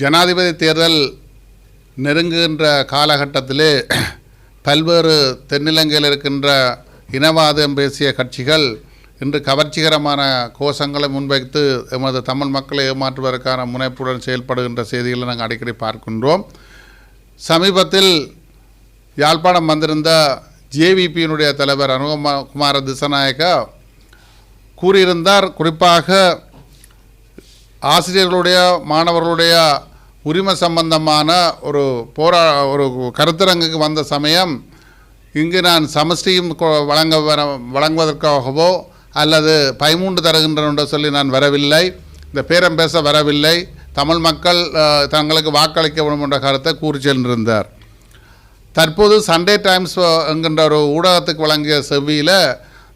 ஜனாதிபதி தேர்தல் நெருங்குகின்ற காலகட்டத்திலே பல்வேறு தென்னிலங்கையில் இருக்கின்ற இனவாதம் பேசிய கட்சிகள் இன்று கவர்ச்சிகரமான கோஷங்களை முன்வைத்து எமது தமிழ் மக்களை ஏமாற்றுவதற்கான முனைப்புடன் செயல்படுகின்ற செய்திகளை நாங்கள் அடிக்கடி பார்க்கின்றோம். சமீபத்தில் யாழ்ப்பாணம் வந்திருந்த ஜேவிபியினுடைய தலைவர் அனுகுமார திசாநாயக்கா கூறியிருந்தார், குறிப்பாக ஆசிரியர்களுடைய மாணவர்களுடைய உரிமை சம்பந்தமான ஒரு கருத்தரங்குக்கு வந்த சமயம் இங்கு நான் சமஷ்டியும் வழங்குவதற்காகவோ அல்லது பைமூண்டு தருகின்றன என்று சொல்லி நான் வரவில்லை, இந்த பேரம் பேச வரவில்லை, தமிழ் மக்கள் தங்களுக்கு வாக்களிக்க வேண்டும் என்ற கருத்தை கூறி சென்றிருந்தார். தற்போது சண்டே டைம்ஸ் என்கின்ற ஒரு ஊடகத்துக்கு வழங்கிய செவ்வியில்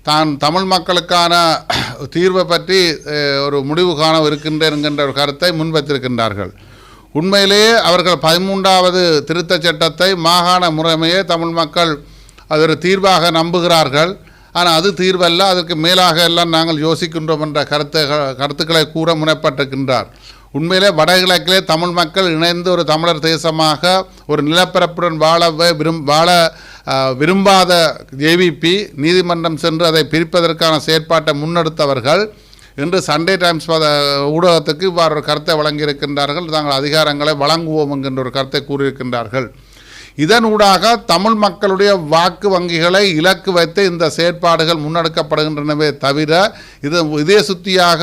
தான் தமிழ் மக்களுக்கான தீர்வை பற்றி ஒரு முடிவு காண இருக்கின்றேன் என்கின்ற ஒரு கருத்தை முன்வைத்திருக்கின்றார்கள். உண்மையிலேயே அவர்கள் 13வது திருத்தச் சட்டத்தை மாகாண முறைமையே தமிழ் மக்கள் அது ஒரு தீர்வாக நம்புகிறார்கள். ஆனால் அது தீர்வல்ல, அதற்கு மேலாக எல்லாம் நாங்கள் யோசிக்கின்றோம் என்ற கருத்துக்களை கூற முனைப்பட்டிருக்கின்றார். உண்மையிலே வடகிழக்கிலே தமிழ் மக்கள் இணைந்து ஒரு தமிழர் தேசமாக ஒரு நிலப்பரப்புடன் வாழ விரும்பாத ஜேவிபி நீதிமன்றம் சென்று அதை பிரிப்பதற்கான செயற்பாட்டை முன்னெடுத்தவர்கள் இன்று சண்டே டைம்ஸ் ஊடகத்துக்கு இவ்வாறு ஒரு கருத்தை வழங்கியிருக்கின்றார்கள். தாங்கள் அதிகாரங்களை வழங்குவோம் என்கின்ற ஒரு கருத்தை கூறியிருக்கின்றார்கள். இதனூடாக தமிழ் மக்களுடைய வாக்கு வங்கிகளை இலக்கு வைத்து இந்த செயற்பாடுகள் முன்னெடுக்கப்படுகின்றனவே தவிர இதே சுத்தியாக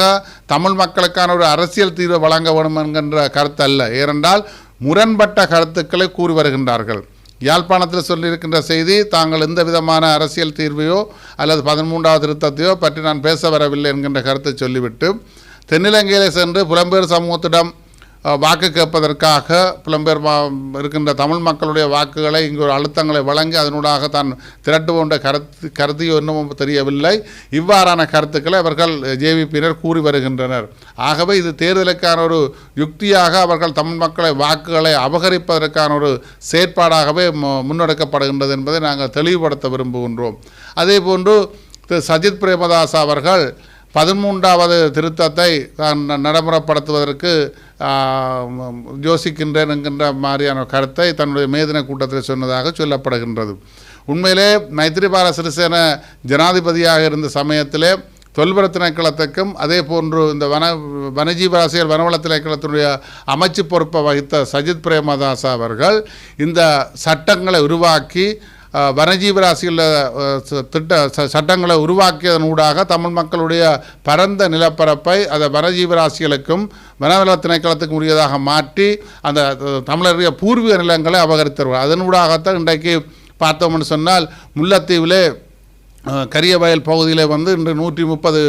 தமிழ் மக்களுக்கான ஒரு அரசியல் தீர்வை வழங்க வேண்டும் என்கின்ற கருத்து அல்ல. ஏனென்றால் முரண்பட்ட கருத்துக்களை கூறி வருகின்றார்கள். யாழ்ப்பாணத்தில் சொல்லியிருக்கின்ற செய்தி, தாங்கள் எந்த விதமான அரசியல் தீர்வையோ அல்லது 13வது திருத்தத்தையோ பற்றி நான் பேச வரவில்லை என்கின்ற கருத்தை சொல்லிவிட்டு தென்னிலங்கையிலே சென்று புலம்பெயர் சமூகத்திடம் வாக்கு கேட்பதற்காக புலம்பெயர் இருக்கின்ற தமிழ் மக்களுடைய வாக்குகளை இங்கு ஒரு அழுத்தங்களை வழங்கி அதனூடாக தான் திரட்டுவோன்ற கருத்தையோ இன்னமும் தெரியவில்லை. இவ்வாறான கருத்துக்களை அவர்கள் ஜேவிபியினர் கூறி வருகின்றனர். ஆகவே இது தேர்தலுக்கான ஒரு யுக்தியாக அவர்கள் தமிழ் மக்களை வாக்குகளை அபகரிப்பதற்கான ஒரு செயற்பாடாகவே முன்னெடுக்கப்படுகின்றது என்பதை நாங்கள் தெளிவுபடுத்த விரும்புகின்றோம். அதே போன்று சஜித் பிரேமதாஸ் அவர்கள் 13வது திருத்தத்தை தான் நடைமுறைப்படுத்துவதற்கு யோசிக்கின்றேன் என்கின்ற மாதிரியான கருத்தை தன்னுடைய மேதின கூட்டத்தில் சொன்னதாக சொல்லப்படுகின்றது. உண்மையிலே மைத்திரிபால சிறிசேன ஜனாதிபதியாக இருந்த சமயத்திலே தொல்புற திணைக்களத்துக்கும் அதே போன்று இந்த வனஜீவ அரசியல் வனவள திணைக்களத்தினுடைய அமைச்சு பொறுப்பை வகித்த சஜித் பிரேமதாஸ் அவர்கள் இந்த சட்டங்களை உருவாக்கி வனஜீவராசியில் சட்டங்களை உருவாக்கியதனூடாக தமிழ் மக்களுடைய பரந்த நிலப்பரப்பை அதை வனஜீவராசிகளுக்கும் வனவள திணைக்களத்துக்கும் உரியதாக மாற்றி அந்த தமிழருடைய பூர்வீக நிலங்களை அபகரித்தவர்கள். அதனூடாகத்தான் இன்றைக்கு பார்த்தோம்னு சொன்னால் முல்லைத்தீவிலே கரிய வயல் பகுதியில் இன்று 130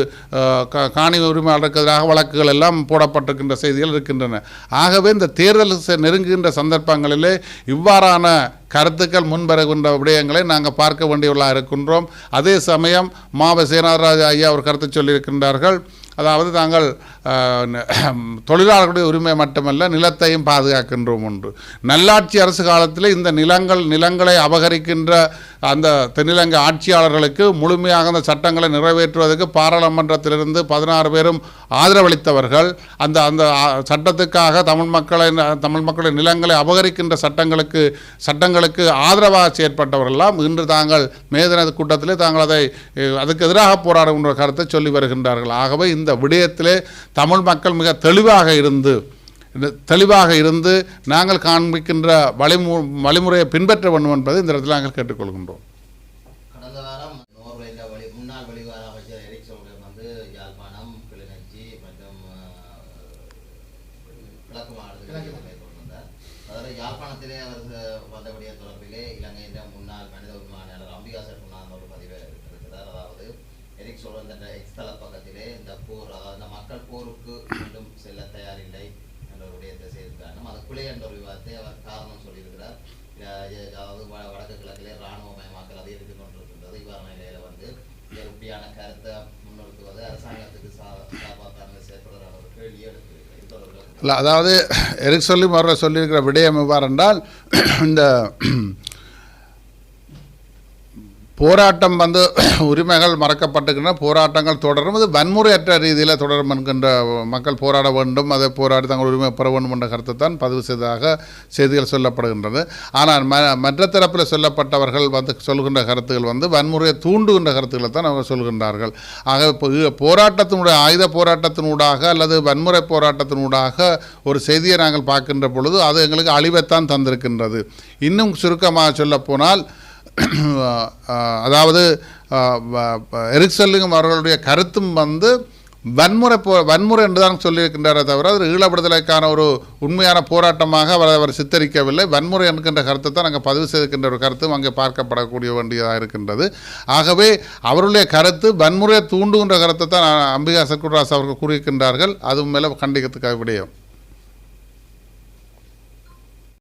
காணி உரிமையாளருக்கு எதிராக வழக்குகள் எல்லாம் போடப்பட்டிருக்கின்ற செய்திகள் இருக்கின்றன. ஆகவே இந்த தேர்தல் நெருங்குகின்ற சந்தர்ப்பங்களிலே இவ்வாறான கருத்துக்கள் முன்வருகின்ற விடயங்களை நாங்கள் பார்க்க வேண்டியவர்களாக இருக்கின்றோம். அதே சமயம் மாவ சேனாராஜா ஐயா ஒரு கருத்தை சொல்லியிருக்கின்றார்கள். அதாவது தாங்கள் தொழிலாளர்களுடைய உரிமை மட்டுமல்ல நிலத்தையும் பாதுகாக்கின்றோம் என்று. நல்லாட்சி அரசு காலத்தில் இந்த நிலங்களை அபகரிக்கின்ற அந்த தென்னிலங்கை ஆட்சியாளர்களுக்கு முழுமையாக அந்த சட்டங்களை நிறைவேற்றுவதற்கு பாராளுமன்றத்திலிருந்து 16 பேரும் ஆதரவளித்தவர்கள். அந்த சட்டத்துக்காக தமிழ் மக்களின் நிலங்களை அபகரிக்கின்ற சட்டங்களுக்கு ஆதரவாக செயற்பட்டவர்களெல்லாம் இன்று தாங்கள் மேதின கூட்டத்திலே தாங்கள் அதுக்கு எதிராக போராடுகின்ற கருத்தை சொல்லி வருகின்றார்கள். ஆகவே இந்த விடயத்திலே தமிழ் மக்கள் மிக தெளிவாக இருந்து நாங்கள் காண்பிக்கின்ற வழிமுறையை பின்பற்ற வேண்டும் என்பதை இந்த இடத்தில் நாங்கள் கேட்டுக்கொள்கின்றோம். கடந்த வாரம் நோர்வேயில் முன்னாள் வெளிவார அமைச்சர் எரிக் சோல்டன் யாழ்ப்பாணம், கிளிநொச்சி மற்றும் கிழக்கு மாநிலத்தில் மேற்கொண்டிருந்தார். அதாவது யாழ்ப்பாணத்திலே அவர் வந்தபடிய தொடர்பிலே இலங்கையின் முன்னாள் மனித உரிமை ஆணையாளர் அம்பிகா சர்க்குனான் ஒரு பதிவை இருக்கிறார். அதாவது எரிக் சோல்டன் என்ற எக்ஸ்தல பக்கத்திலே இந்த போர், அதாவது இந்த மக்கள் போருக்கு மீண்டும் செல்ல தயாரில்லை என்ற ஒரு விடயத்தை செய்திருக்காங்க. அது பிழை என்ற ஒரு விவாதத்தை அவர் காரணம் சொல்லியிருக்கிறார். அதாவது வடக்கு கிழக்கிலே இராணுவமயமாக்கல் அதிகரித்துக் கொண்டிருக்கின்றது. இவ்வாறான நிலையில இப்படியான கருத்தை முன்னிறுத்துவது அரசாங்கத்துக்கு சார்பாக செயற்படுகிற ஒரு கேள்வியை எடுத்து இல்லை. அதாவது எரிக் சொல்லியிருக்கிற விடயம் எவ்வாறு என்றால், இந்த போராட்டம் வந்து உரிமைகள் மறக்கப்பட்டுக்கின்ற போராட்டங்கள் தொடரும், அது வன்முறையற்ற ரீதியில் தொடரும் என்கின்ற மக்கள் போராட வேண்டும், அதை போராடி தங்கள் உரிமை பெற வேண்டும் என்ற கருத்தை தான் பதிவு செய்ததாக செய்திகள் சொல்லப்படுகின்றது. ஆனால் மற்ற தரப்பில் சொல்லப்பட்டவர்கள் வந்து சொல்கின்ற கருத்துக்கள் வந்து வன்முறையை தூண்டுகின்ற கருத்துக்களை தான் அவங்க சொல்கின்றார்கள். ஆக போராட்டத்தினுடைய ஆயுத போராட்டத்தினூடாக அல்லது வன்முறை போராட்டத்தினூடாக ஒரு செய்தியை நாங்கள் பார்க்கின்ற பொழுது அது எங்களுக்கு அழிவைத்தான் தந்திருக்கின்றது. இன்னும் சுருக்கமாக சொல்லப்போனால் அதாவது எரிக் செல்லிங்கம் அவர்களுடைய கருத்தும் வந்து வன்முறை என்று தான் சொல்லியிருக்கின்றாரே தவிர அது ஈழ விடுதலைக்கான ஒரு உண்மையான போராட்டமாக அவர் சித்தரிக்கவில்லை. வன்முறை என்கின்ற கருத்தை தான் அங்கே பதிவு செய்திருக்கின்ற ஒரு கருத்தும் அங்கே பார்க்கப்படக்கூடிய வேண்டியதாக இருக்கின்றது. ஆகவே அவருடைய கருத்து வன்முறையை தூண்டுகின்ற கருத்தை தான் அம்பிகா சர்க்குராஸ் அவர்கள் கூறியிருக்கின்றார்கள். அது மேலே கண்டிக்கத்துக்காக விடயம்.